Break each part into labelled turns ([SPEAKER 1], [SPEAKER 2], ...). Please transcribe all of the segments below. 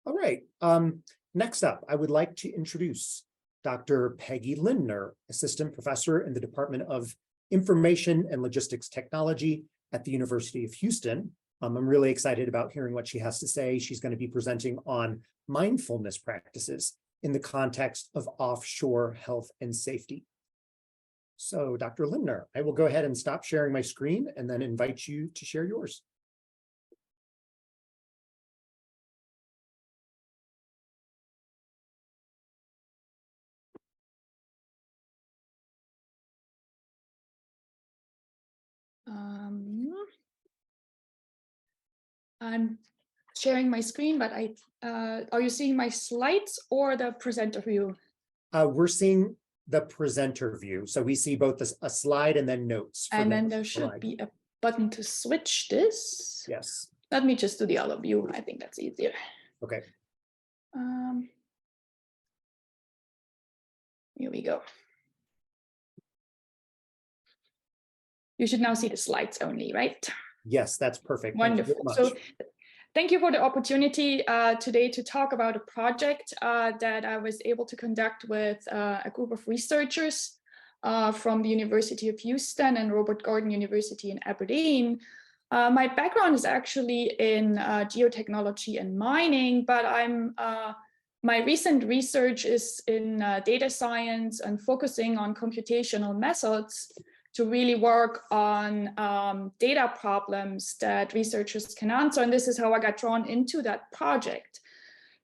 [SPEAKER 1] All right. Next up, I would like to introduce Dr. Peggy Lindner, Assistant Professor in the Department of Information and Logistics Technology at the University of Houston. I'm really excited about hearing what she has to say. She's going to be presenting on mindfulness practices in the context of offshore health and safety. So, Dr. Lindner, I will go ahead and stop sharing my screen and then invite you to share yours.
[SPEAKER 2] I'm sharing my screen, but are you seeing my slides or the presenter view?
[SPEAKER 1] We're seeing the presenter view. So we see both a slide and then notes.
[SPEAKER 2] And then there should be a button to switch this.
[SPEAKER 1] Yes.
[SPEAKER 2] Let me just do the other view. I think that's easier.
[SPEAKER 1] Okay.
[SPEAKER 2] Here we go. You should now see the slides only, right?
[SPEAKER 1] Yes, that's perfect.
[SPEAKER 2] Wonderful. So thank you for the opportunity today to talk about a project that I was able to conduct with a group of researchers from the University of Houston and Robert Gordon University in Aberdeen. My background is actually in geotechnology and mining, but my recent research is in data science and focusing on computational methods to really work on data problems that researchers can answer. And this is how I got drawn into that project.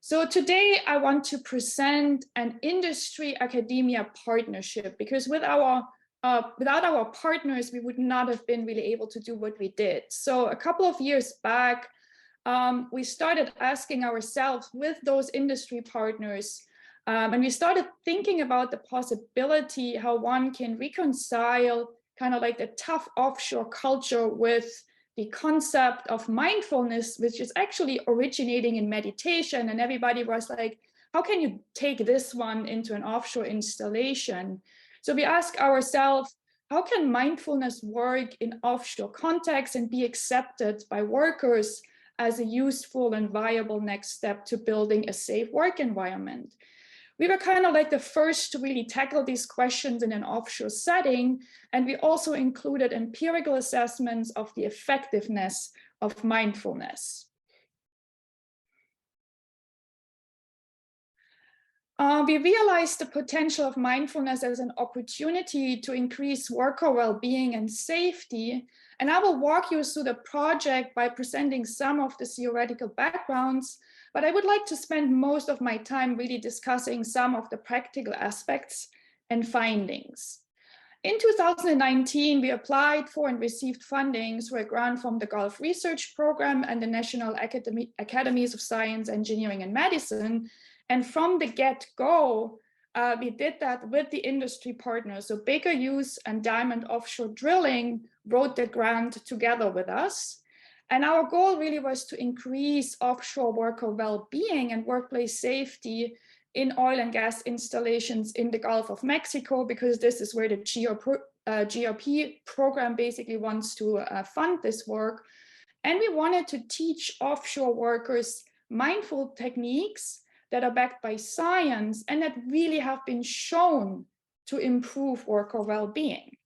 [SPEAKER 2] So today I want to present an industry-academia partnership, because without our partners, we would not have been really able to do what we did. So a couple of years back, we started asking ourselves with those industry partners, and we started thinking about the possibility how one can reconcile kind of like the tough offshore culture with the concept of mindfulness, which is actually originating in meditation. And everybody was like, how can you take this one into an offshore installation? So we ask ourselves, how can mindfulness work in offshore context and be accepted by workers as a useful and viable next step to building a safe work environment? We were kind of like the first to really tackle these questions in an offshore setting, and we also included empirical assessments of the effectiveness of mindfulness. We realized the potential of mindfulness as an opportunity to increase worker well-being and safety, and I will walk you through the project by presenting some of the theoretical backgrounds, but I would like to spend most of my time really discussing some of the practical aspects and findings. In 2019, we applied for and received funding through a grant from the Gulf Research Program and the National Academies of Science, Engineering, and Medicine. And from the get-go, we did that with the industry partners. So Baker Hughes and Diamond Offshore Drilling wrote the grant together with us. And our goal really was to increase offshore worker well-being and workplace safety in oil and gas installations in the Gulf of Mexico, because this is where the GRP program basically wants to fund this work. And we wanted to teach offshore workers mindful techniques that are backed by science and that really have been shown to improve worker well-being.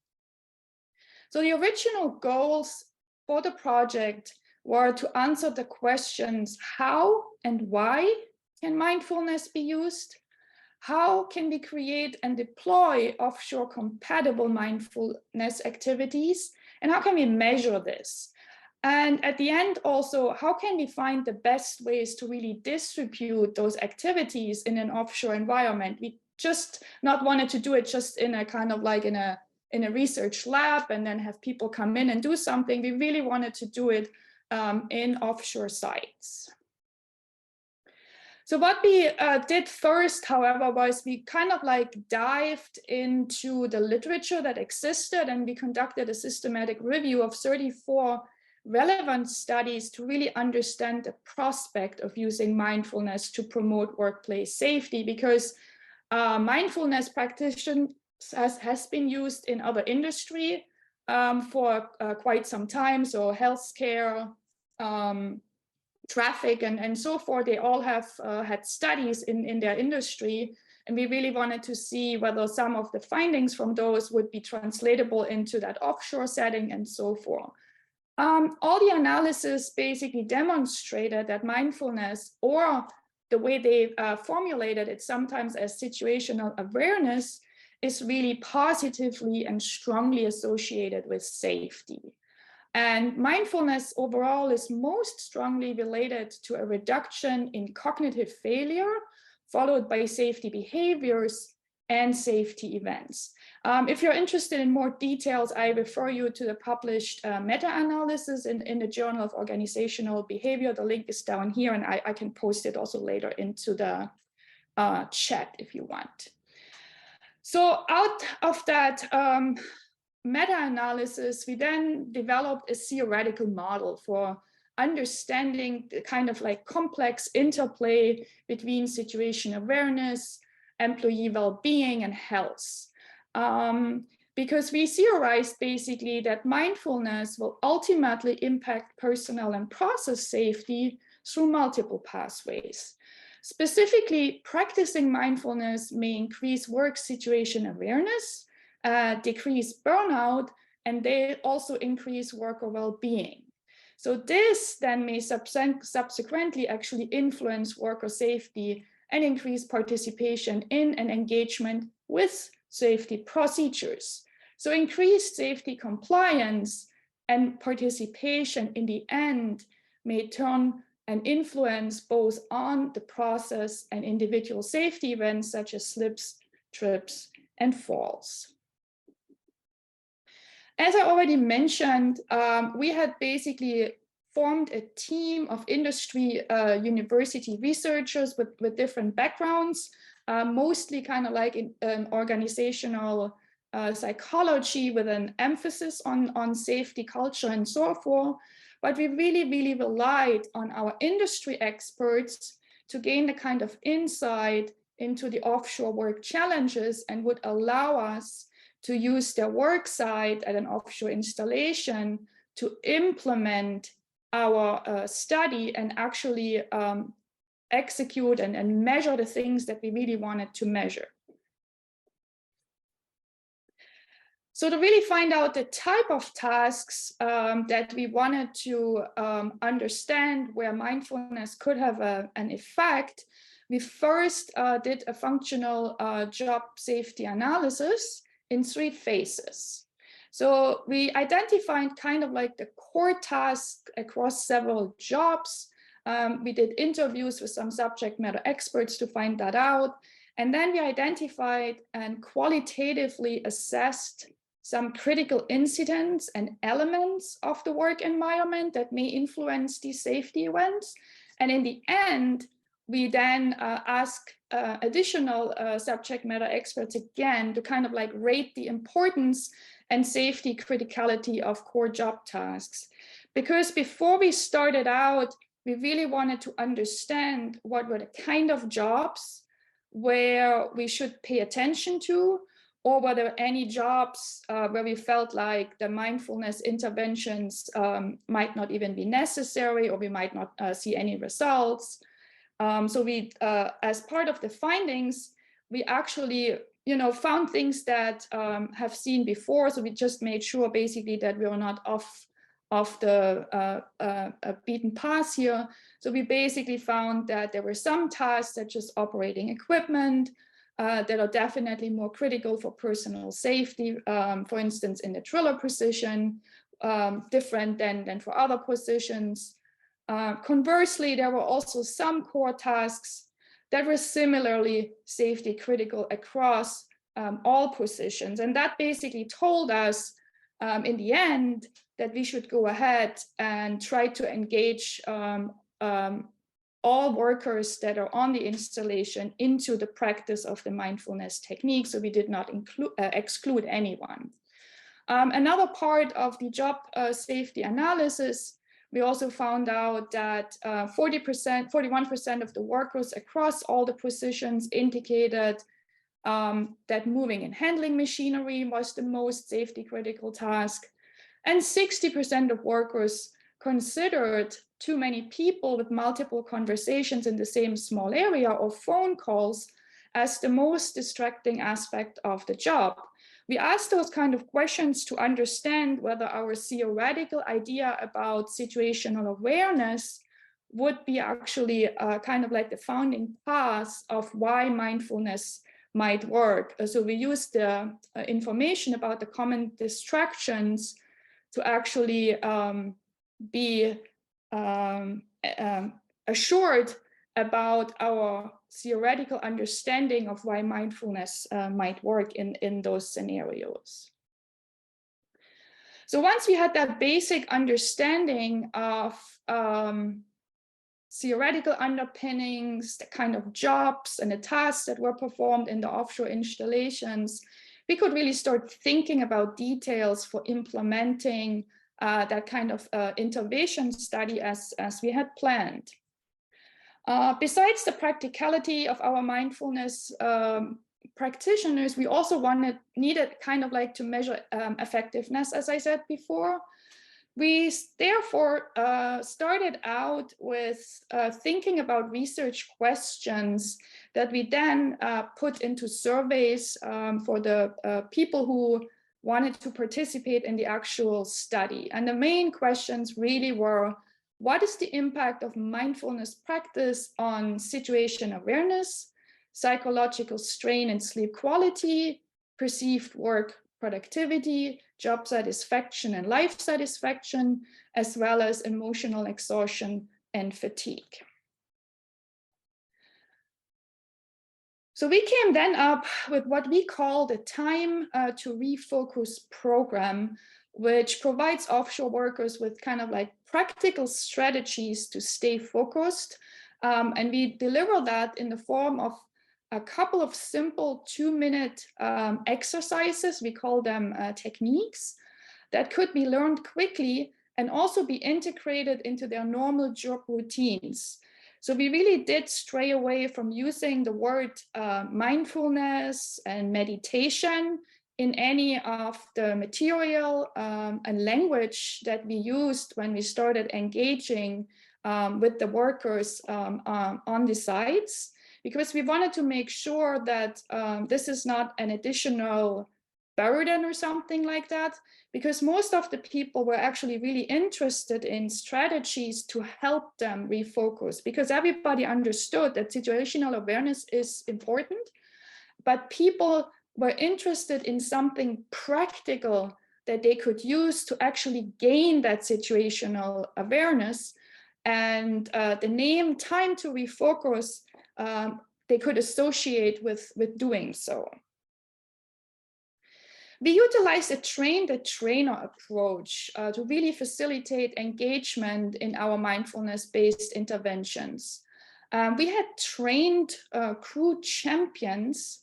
[SPEAKER 2] So the original goals for the project were to answer the questions, how and why can mindfulness be used? How can we create and deploy offshore compatible mindfulness activities? And how can we measure this? And at the end also, how can we find the best ways to really distribute those activities in an offshore environment? We just not wanted to do it just in a kind of like in a research lab and then have people come in and do something. We really wanted to do it in offshore sites. So what we did first, however, was we kind of like dived into the literature that existed, and we conducted a systematic review of 34 relevant studies to really understand the prospect of using mindfulness to promote workplace safety, because mindfulness practitioners has been used in other industry for quite some time. So healthcare, traffic and so forth, they all have had studies in their industry. And we really wanted to see whether some of the findings from those would be translatable into that offshore setting and so forth. All the analysis basically demonstrated that mindfulness, or the way they formulated it sometimes as situational awareness, is really positively and strongly associated with safety. And mindfulness overall is most strongly related to a reduction in cognitive failure, followed by safety behaviors and safety events. If you're interested in more details, I refer you to the published meta-analysis in the Journal of Organizational Behavior. The link is down here, and I can post it also later into the chat if you want. So out of that meta-analysis, we then developed a theoretical model for understanding the kind of like complex interplay between situation awareness, employee well-being, and health. Because we theorized basically that mindfulness will ultimately impact personnel and process safety through multiple pathways. Specifically, practicing mindfulness may increase work situation awareness, decrease burnout, and they also increase worker well-being. So this then may subsequently actually influence worker safety and increase participation in and engagement with safety procedures. So increased safety compliance and participation in the end may turn and influence both on the process and individual safety events such as slips, trips, and falls. As I already mentioned, we had basically formed a team of industry university researchers with different backgrounds, mostly kind of like in organizational psychology with an emphasis on safety culture and so forth. But we really relied on our industry experts to gain the kind of insight into the offshore work challenges and would allow us to use their work site at an offshore installation to implement our study and actually execute and measure the things that we really wanted to measure. So to really find out the type of tasks that we wanted to understand where mindfulness could have an effect, we first did a functional job safety analysis in 3 phases. So we identified kind of like the core task across several jobs. We did interviews with some subject matter experts to find that out. And then we identified and qualitatively assessed some critical incidents and elements of the work environment that may influence these safety events. And in the end, we then ask additional subject matter experts again to kind of like rate the importance and safety criticality of core job tasks. Because before we started out, we really wanted to understand what were the kind of jobs where we should pay attention to, or were there any jobs where we felt like the mindfulness interventions might not even be necessary, or we might not see any results. So we, as part of the findings, we actually, found things that have seen before. So we just made sure basically that we were not off the beaten path here. So we basically found that there were some tasks such as operating equipment that are definitely more critical for personal safety, for instance, in the driller position, different than for other positions. Conversely, there were also some core tasks that were similarly safety critical across all positions. And that basically told us in the end that we should go ahead and try to engage all workers that are on the installation into the practice of the mindfulness technique. So we did not exclude anyone. Another part of the job safety analysis, we also found out that 41% of the workers across all the positions indicated that moving and handling machinery was the most safety critical task. And 60% of workers considered too many people with multiple conversations in the same small area or phone calls as the most distracting aspect of the job. We asked those kind of questions to understand whether our theoretical idea about situational awareness would be actually kind of like the founding path of why mindfulness might work. So we used the information about the common distractions to actually be assured about our theoretical understanding of why mindfulness might work in those scenarios. So once we had that basic understanding of theoretical underpinnings, the kind of jobs and the tasks that were performed in the offshore installations, we could really start thinking about details for implementing that kind of intervention study as we had planned. Besides the practicality of our mindfulness practitioners, we also needed kind of like to measure effectiveness, as I said before. We therefore started out with thinking about research questions that we then put into surveys for the people who wanted to participate in the actual study. And the main questions really were, what is the impact of mindfulness practice on situation awareness, psychological strain and sleep quality, perceived work productivity, job satisfaction and life satisfaction, as well as emotional exhaustion and fatigue. So we came then up with what we call the Time to Refocus program, which provides offshore workers with kind of like practical strategies to stay focused. And we deliver that in the form of a couple of simple 2-minute exercises. We call them techniques that could be learned quickly and also be integrated into their normal job routines. So we really did stray away from using the word mindfulness and meditation in any of the material and language that we used when we started engaging with the workers on the sites, because we wanted to make sure that this is not an additional burden or something like that, because most of the people were actually really interested in strategies to help them refocus, because everybody understood that situational awareness is important, but people were interested in something practical that they could use to actually gain that situational awareness. And the name Time to Refocus, they could associate with doing so. We utilize a train-the-trainer approach to really facilitate engagement in our mindfulness-based interventions. We had trained crew champions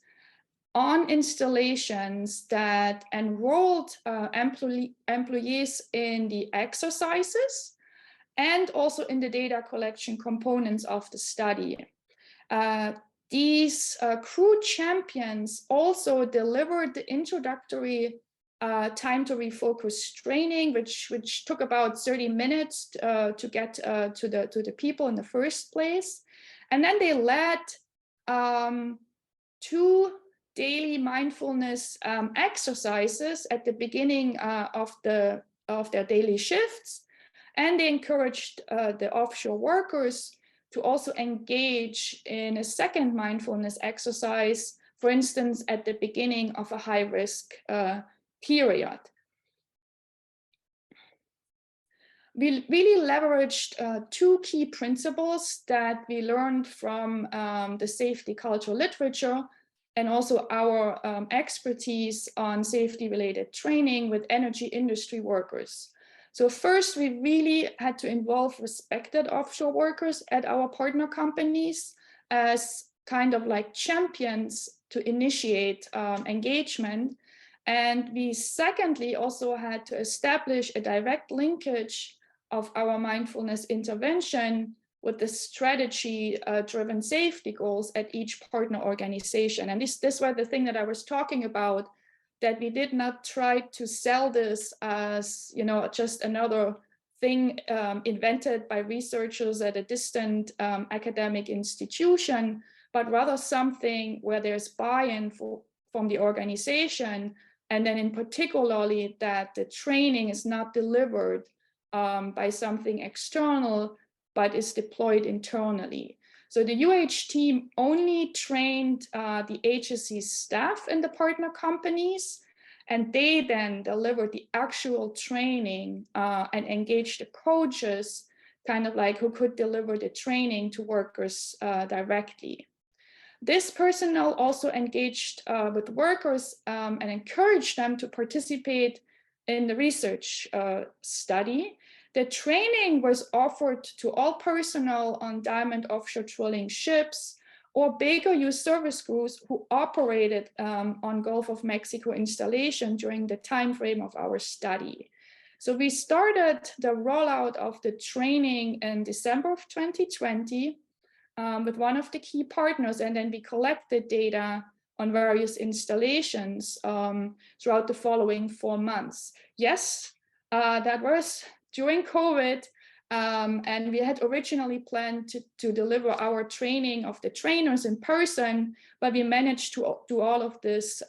[SPEAKER 2] on installations that enrolled employees in the exercises and also in the data collection components of the study. These crew champions also delivered the introductory Time to Refocus training, which took about 30 minutes to get to the people in the first place. And then they led 2 daily mindfulness exercises at the beginning of their daily shifts. And they encouraged the offshore workers to also engage in a second mindfulness exercise, for instance, at the beginning of a high-risk period. We really leveraged 2 key principles that we learned from the safety culture literature and also our expertise on safety-related training with energy industry workers. So first, we really had to involve respected offshore workers at our partner companies as kind of like champions to initiate engagement. And we secondly also had to establish a direct linkage of our mindfulness intervention with the strategy-driven safety goals at each partner organization. And this was the thing that I was talking about, that we did not try to sell this as, you know, just another thing invented by researchers at a distant academic institution, but rather something where there's buy-in from the organization, and then in particularly that the training is not delivered by something external, but is deployed internally. So the UH team only trained the HSE staff in the partner companies, and they then delivered the actual training and engaged the coaches, kind of like who could deliver the training to workers directly. This personnel also engaged with workers and encouraged them to participate in the research study. The training was offered to all personnel on diamond offshore drilling ships or Baker Hughes service crews who operated on Gulf of Mexico installation during the time frame of our study. So we started the rollout of the training in December of 2020 with one of the key partners, and then we collected data on various installations throughout the following 4 months. Yes, that was during COVID, and we had originally planned to deliver our training of the trainers in person, but we managed to do all of this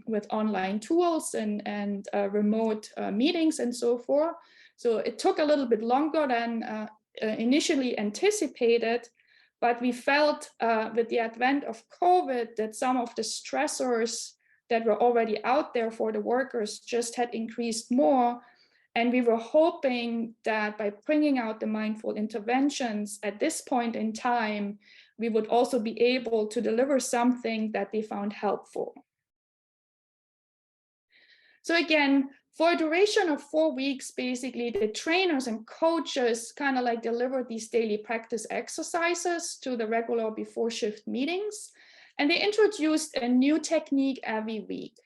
[SPEAKER 2] with online tools and remote meetings and so forth. So it took a little bit longer than initially anticipated, but we felt with the advent of COVID that some of the stressors that were already out there for the workers just had increased more. And we were hoping that by bringing out the mindful interventions at this point in time, we would also be able to deliver something that they found helpful. So again, for a duration of 4 weeks, basically the trainers and coaches kind of like delivered these daily practice exercises to the regular before shift meetings. And they introduced a new technique every week.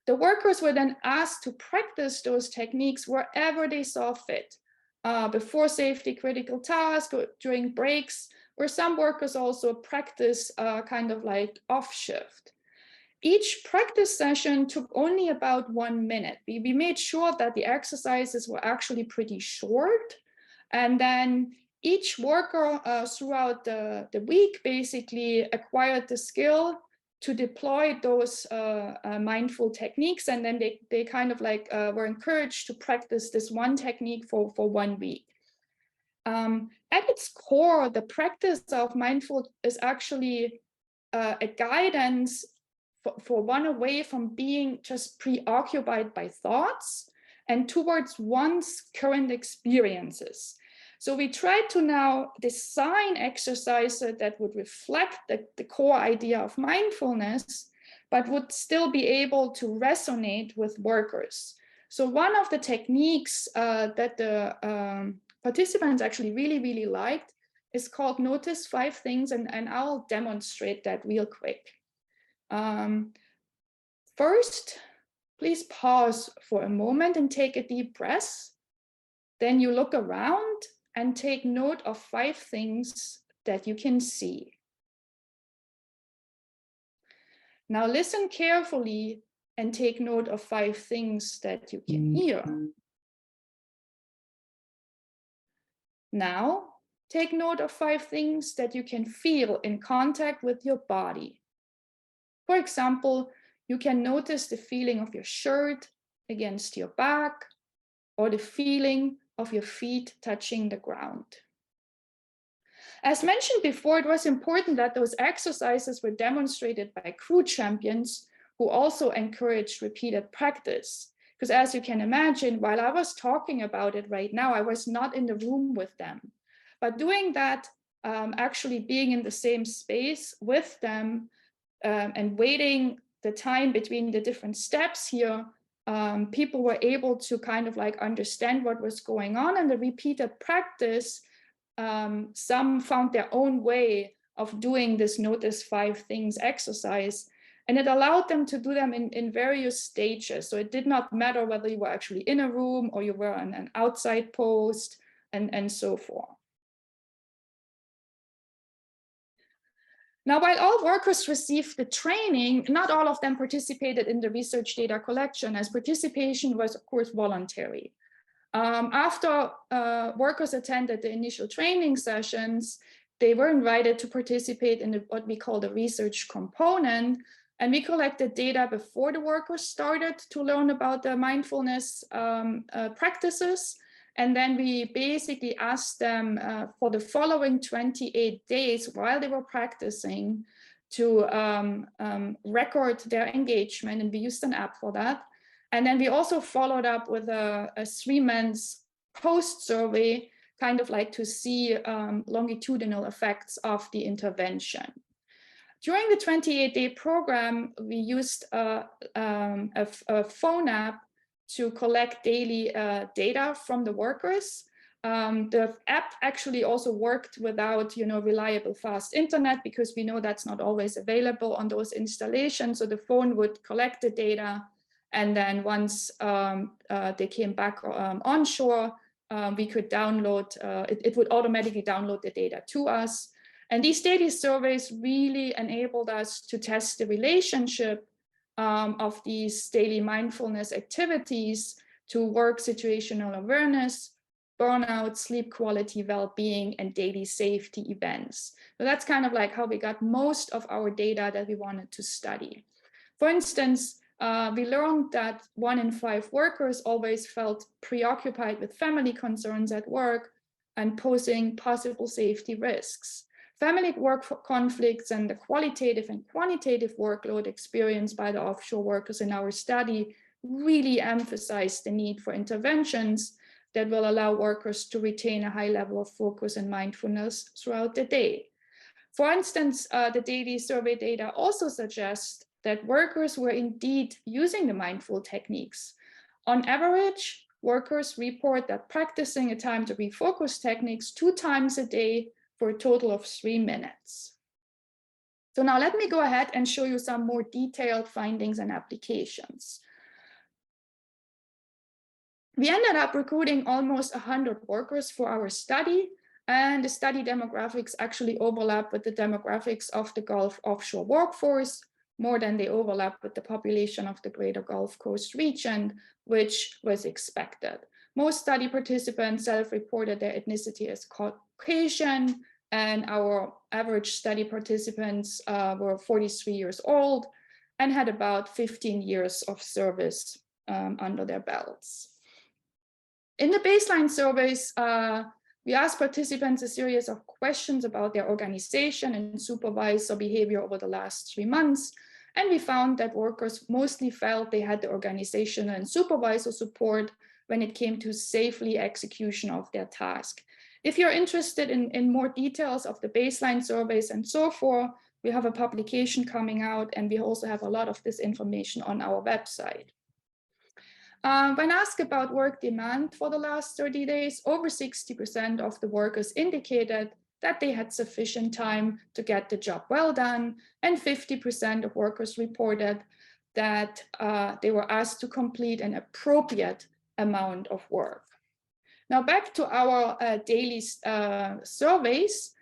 [SPEAKER 2] The workers were then asked to practice those techniques wherever they saw fit, before safety critical tasks, or during breaks, where some workers also practice kind of like off shift. Each practice session took only about 1 minute. We made sure that the exercises were actually pretty short. And then each worker throughout the week basically acquired the skill to deploy those mindful techniques. And then they kind of like were encouraged to practice this one technique for 1 week. At its core, the practice of mindful is actually a guidance for one away from being just preoccupied by thoughts and towards one's current experiences. So we tried to now design exercises that would reflect the core idea of mindfulness, but would still be able to resonate with workers. So one of the techniques that the participants actually really liked is called Notice 5 Things, and I'll demonstrate that real quick. First, please pause for a moment and take a deep breath. Then you look around and take note of 5 things that you can see. Now listen carefully and take note of 5 things that you can hear. Now take note of 5 things that you can feel in contact with your body. For example, you can notice the feeling of your shirt against your back, or the feeling of your feet touching the ground. As mentioned before, it was important that those exercises were demonstrated by crew champions who also encouraged repeated practice. Because as you can imagine, while I was talking about it right now, I was not in the room with them. But doing that, actually being in the same space with them and waiting the time between the different steps here, people were able to kind of like understand what was going on, and the repeated practice, some found their own way of doing this Notice 5 Things exercise, and it allowed them to do them in various stages. So it did not matter whether you were actually in a room or you were on an outside post and so forth. Now, while all workers received the training, not all of them participated in the research data collection, as participation was, of course, voluntary. After workers attended the initial training sessions, they were invited to participate in what we call the research component. And we collected data before the workers started to learn about the mindfulness practices. And then we basically asked them for the following 28 days while they were practicing to record their engagement, and we used an app for that. And then we also followed up with a 3-month post-survey, kind of like to see longitudinal effects of the intervention. During the 28-day program, we used a phone app to collect daily data from the workers. The app actually also worked without, reliable fast internet, because we know that's not always available on those installations. So the phone would collect the data, and then once they came back onshore, we could download, it would automatically download the data to us. And these daily surveys really enabled us to test the relationship of these daily mindfulness activities to work situational awareness, burnout, sleep quality, well-being, and daily safety events. So that's kind of like how we got most of our data that we wanted to study. For instance, we learned that 1 in 5 workers always felt preoccupied with family concerns at work and posing possible safety risks. Family work conflicts and the qualitative and quantitative workload experienced by the offshore workers in our study really emphasized the need for interventions that will allow workers to retain a high level of focus and mindfulness throughout the day. For instance, the daily survey data also suggests that workers were indeed using the mindful techniques. On average, workers report that practicing a time to refocus techniques 2 times a day for a total of 3 minutes. So now let me go ahead and show you some more detailed findings and applications. We ended up recruiting almost 100 workers for our study, and the study demographics actually overlap with the demographics of the Gulf offshore workforce, more than they overlap with the population of the greater Gulf Coast region, which was expected. Most study participants self-reported their ethnicity as Caucasian, and our average study participants were 43 years old and had about 15 years of service under their belts. In the baseline surveys, we asked participants a series of questions about their organization and supervisor behavior over the last 3 months. And we found that workers mostly felt they had the organizational and supervisor support when it came to safely execution of their task. If you're interested in more details of the baseline surveys and so forth, we have a publication coming out, and we also have a lot of this information on our website. When asked about work demand for the last 30 days, over 60% of the workers indicated that they had sufficient time to get the job well done, and 50% of workers reported that they were asked to complete an appropriate amount of work. Now back to our daily surveys,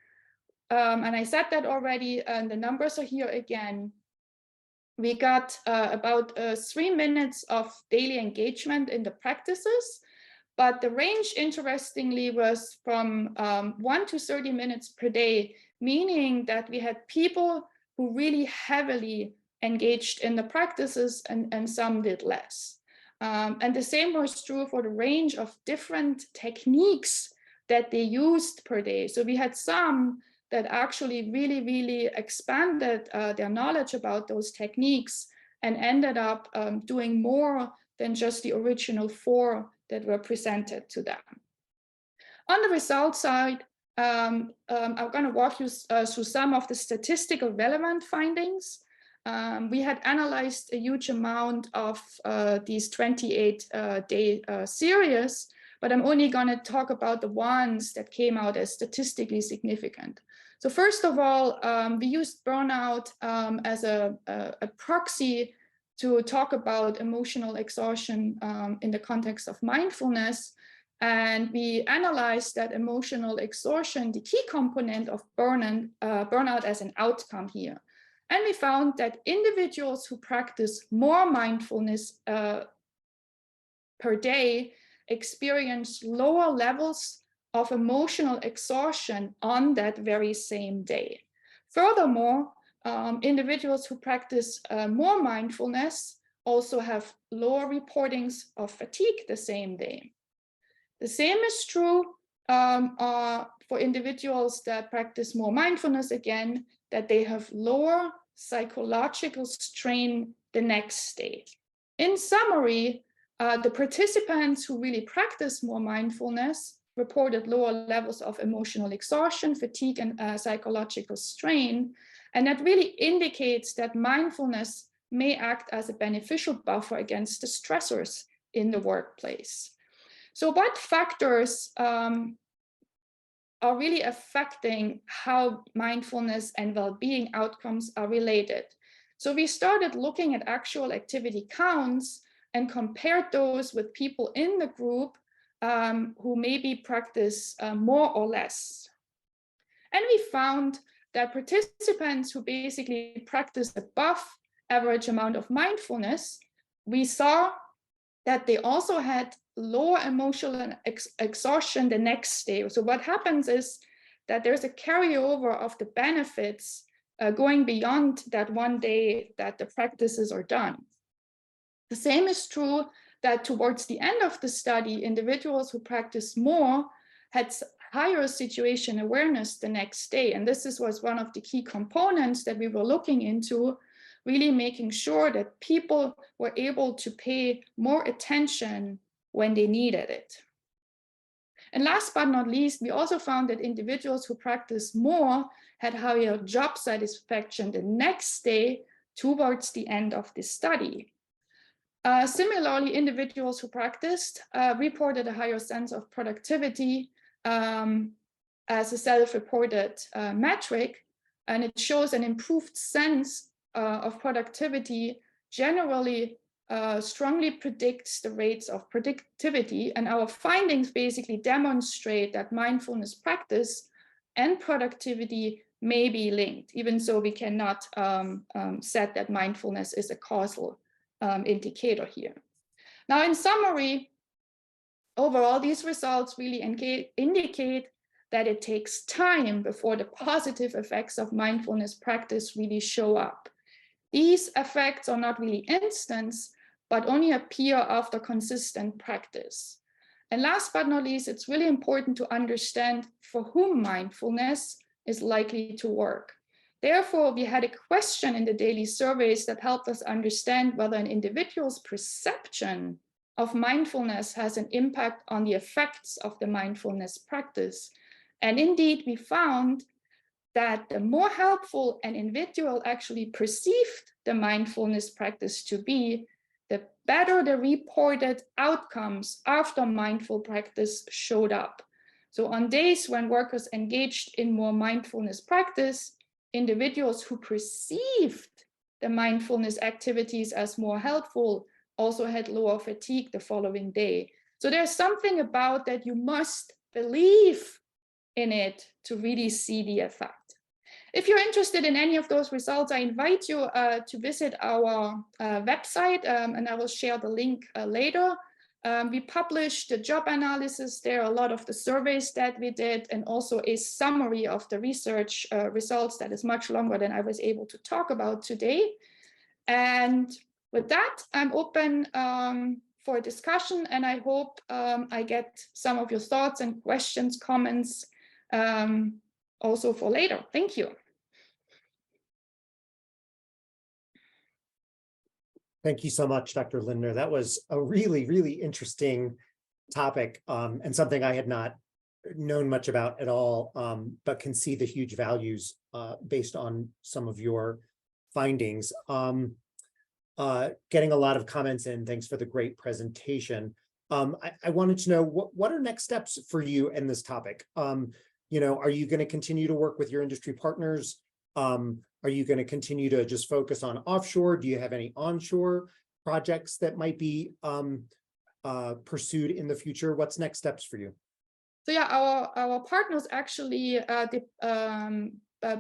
[SPEAKER 2] and I said that already, and the numbers are here again. We got about 3 minutes of daily engagement in the practices, but the range, interestingly, was from 1 to 30 minutes per day, meaning that we had people who really heavily engaged in the practices, and some did less. And the same was true for the range of different techniques that they used per day. So we had some that actually really expanded their knowledge about those techniques and ended up doing more than just the original 4 that were presented to them. On the results side, I'm going to walk you through some of the statistical relevant findings. We had analyzed a huge amount of these 28-day series, but I'm only going to talk about the ones that came out as statistically significant. So first of all, we used burnout as a proxy to talk about emotional exhaustion in the context of mindfulness. And we analyzed that emotional exhaustion, the key component of burnout as an outcome here. And we found that individuals who practice more mindfulness per day experience lower levels of emotional exhaustion on that very same day. Furthermore, individuals who practice more mindfulness also have lower reportings of fatigue the same day. The same is true for individuals that practice more mindfulness, again, that they have lower psychological strain the next day. In summary, the participants who really practice more mindfulness reported lower levels of emotional exhaustion, fatigue, and psychological strain. And that really indicates that mindfulness may act as a beneficial buffer against the stressors in the workplace. So what factors are really affecting how mindfulness and well-being outcomes are related? So we started looking at actual activity counts and compared those with people in the group who maybe practice more or less. And we found that participants who basically practice above average amount of mindfulness, we saw that they also had lower emotional exhaustion the next day. So what happens is that there's a carryover of the benefits going beyond that one day that the practices are done. The same is true that towards the end of the study, individuals who practice more had higher situation awareness the next day. And this was one of the key components that we were looking into, really making sure that people were able to pay more attention when they needed it. And last but not least, we also found that individuals who practice more had higher job satisfaction the next day towards the end of the study. Similarly, individuals who practiced reported a higher sense of productivity as a self-reported metric, and it shows an improved sense of productivity generally strongly predicts the rates of productivity. And our findings basically demonstrate that mindfulness practice and productivity may be linked, even so we cannot set that mindfulness is a causal indicator here. Now, in summary, overall, these results really indicate that it takes time before the positive effects of mindfulness practice really show up. These effects are not really instant, but only appear after consistent practice. And last but not least, it's really important to understand for whom mindfulness is likely to work. Therefore, we had a question in the daily surveys that helped us understand whether an individual's perception of mindfulness has an impact on the effects of the mindfulness practice. And indeed, we found that the more helpful an individual actually perceived the mindfulness practice to be, the better the reported outcomes after mindful practice showed up. So on days when workers engaged in more mindfulness practice, individuals who perceived the mindfulness activities as more helpful also had lower fatigue the following day. So there's something about that you must believe in it to really see the effect. If you're interested in any of those results, I invite you to visit our website, and I will share the link later. We published the job analysis there, a lot of the surveys that we did, and also a summary of the research results that is much longer than I was able to talk about today. And with that, I'm open for a discussion, and I hope I get some of your thoughts and questions, comments also for later. Thank you.
[SPEAKER 1] Thank you so much, Dr. Lindner. That was a really, really interesting topic and something I had not known much about at all, but can see the huge values based on some of your findings. Getting a lot of comments in. Thanks for the great presentation. I wanted to know what are next steps for you in this topic? You know, are you going to continue to work with your industry partners? Are you going to continue to just focus on offshore? Do you have any onshore projects that might be pursued in the future? What's next steps for you?
[SPEAKER 2] So yeah, our partners actually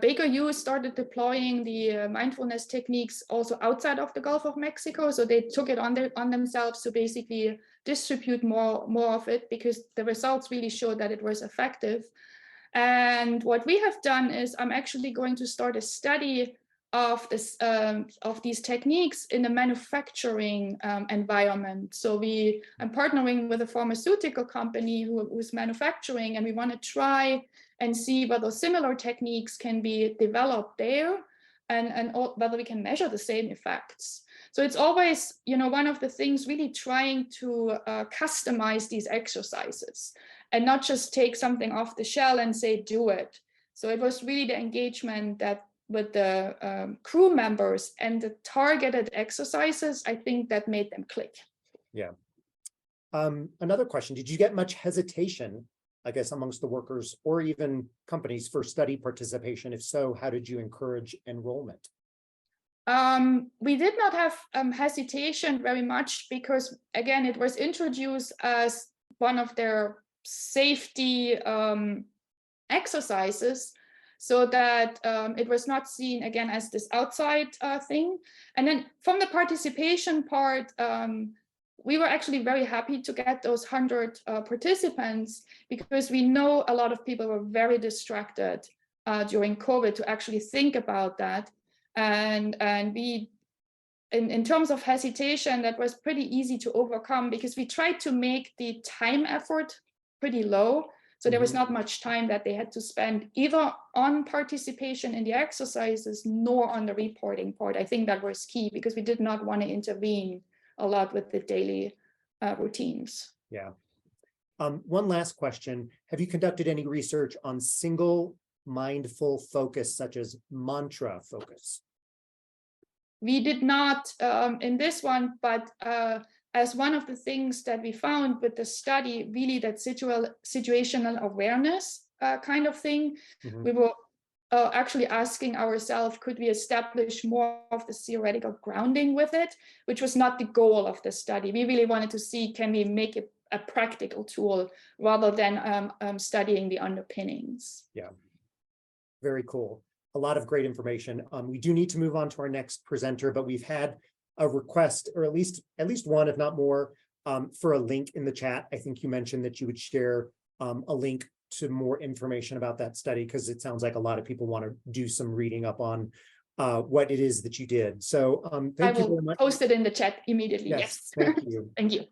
[SPEAKER 2] Baker Hughes started deploying the mindfulness techniques also outside of the Gulf of Mexico. So they took it on themselves to basically distribute more of it, because the results really showed that it was effective. And what we have done is I'm actually going to start a study of these techniques in a manufacturing environment. So I'm partnering with a pharmaceutical company who's manufacturing, and we want to try and see whether similar techniques can be developed there, and whether we can measure the same effects. So it's always, one of the things, really trying to customize these exercises and not just take something off the shelf and say, do it. So it was really the engagement that with the crew members and the targeted exercises, I think that made them click.
[SPEAKER 1] Yeah. Another question, did you get much hesitation, I guess, amongst the workers or even companies for study participation? If so, how did you encourage enrollment?
[SPEAKER 2] We did not have hesitation very much, because again, it was introduced as one of their safety exercises, so that it was not seen again as this outside thing. And then from the participation part, we were actually very happy to get those 100 participants, because we know a lot of people were very distracted during COVID to actually think about that. And we, in terms of hesitation, that was pretty easy to overcome, because we tried to make the time effort pretty low. So there was not much time that they had to spend either on participation in the exercises nor on the reporting part. I think that was key, because we did not want to intervene a lot with the daily routines.
[SPEAKER 1] Yeah. One last question. Have you conducted any research on single mindful focus, such as mantra focus?
[SPEAKER 2] We did not in this one, but as one of the things that we found with the study, really that situational awareness kind of thing, we were actually asking ourselves, could we establish more of the theoretical grounding with it, which was not the goal of the study. We really wanted to see, can we make it a practical tool rather than studying the underpinnings.
[SPEAKER 1] Yeah, very cool. A lot of great information. We do need to move on to our next presenter, but we've had a request, or at least one, if not more, for a link in the chat. I think you mentioned that you would share a link to more information about that study, because it sounds like a lot of people want to do some reading up on what it is that you did. So thank you very much.
[SPEAKER 2] I will post it in the chat immediately. Yes.
[SPEAKER 1] Thank you.
[SPEAKER 2] Thank you.